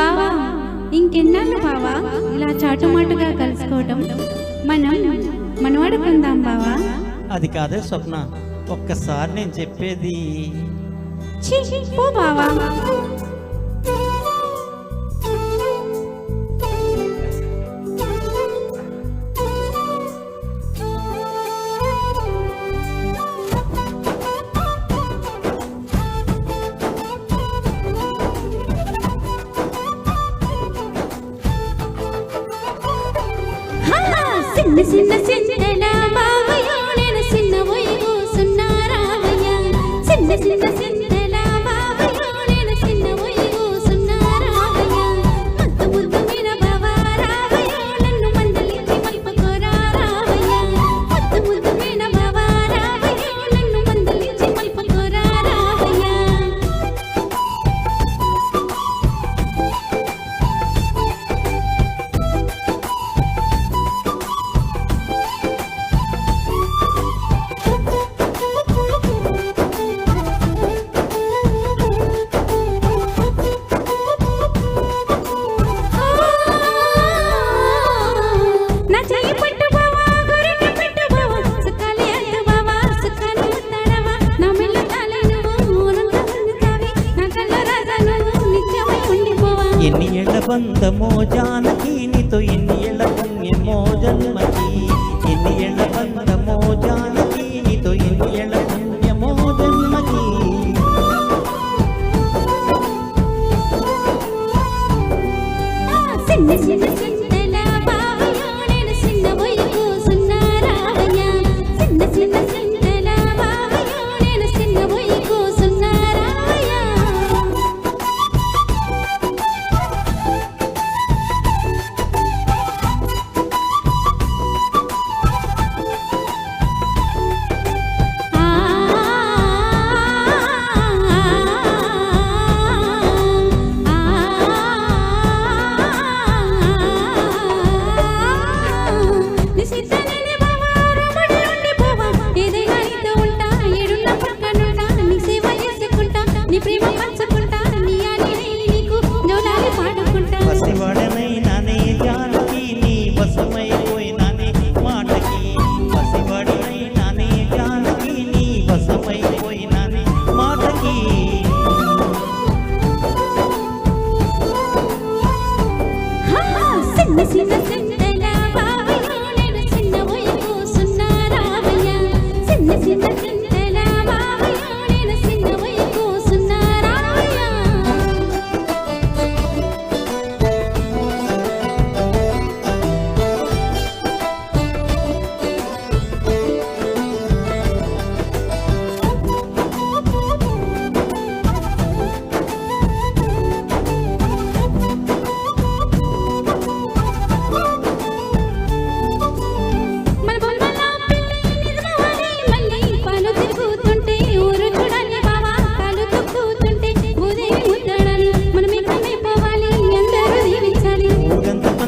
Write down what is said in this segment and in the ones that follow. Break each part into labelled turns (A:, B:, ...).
A: బావా, ఇంకెన్నాళ్ళు బావా ఇలా చాటుమాటుగా కలుసుకోవటం? మనం మనవాడుకుందాం బావా.
B: అది కాదే స్వప్న, ఒక్కసారి నేను చెప్పేది.
A: పో బావా. చిన్న చిన్న చిన్న బావయ్య నేను చిన్న పోయి కూసున్నారావయ్య. చిన్న చిన్న చిన్న బావయ్య నేను చిన్న పోయి కూసున్నారావయ్య. ముద్దు ముద్దు మీన బావా రావయ్య నన్ను మందలించి మల్పకోరా రావయ్య. ముద్దు ముద్దు మీన బావా రావయ్య నన్ను మందలించి మల్పకోరా రావయ్య.
B: ఎన్ని ఏళ్ల బంధమో జానకి నీతో, ఎన్ని ఏళ్ల పుణ్యమో జన్మకి. ఎన్ని ఏళ్ల బంధమో జానకి నీతో, ఎన్ని ఏళ్ల పుణ్యమో జన్మకి.
A: చిన్న చిన్న చిన్న బావయ్య నేను చిన్న పోయి కూసున్నారావయ్య. చిన్న చిన్న చిన్న బావయ్య నేను చిన్న పోయి కూసున్నారావయ్య.
B: పసివాడనైనానే జానకి నీ వశమైపోయినానే మాటకి. పసివాడనైనానే జానకి నీ వశమైపోయినానే మాటకి.
A: చిన్న చిన్న చిన్న బావయ్య నేను చిన్న పోయి కూసున్నారావయ్య. చిన్న చిన్న చిన్న బావయ్య నేను చిన్న పోయి కూసున్నారావయ్య.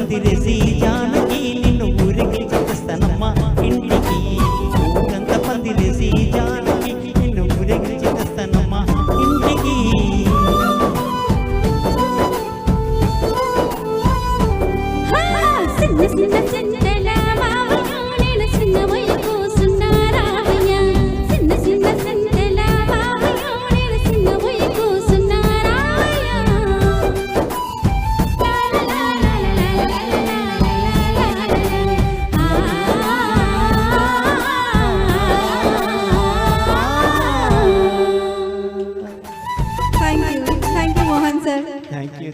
B: తిరేసి జానకి నిన్ను ఊరికి చేస్తానమ్మా ఇంటికి. ఊరంత పందిరేసి జానకి నిన్ను ఊరికి చేస్తానమ్మా ఇంటికి.
A: చిన్న చిన్న చిన్న బావయ్య నేను చిన్న పోయి కూసున్నారావయ్య. చిన్న చిన్న చిన్న బావయ్య నేను చిన్న పోయి కూసున్నారావయ్య. Thank you, Mohan sir.
B: Thank you.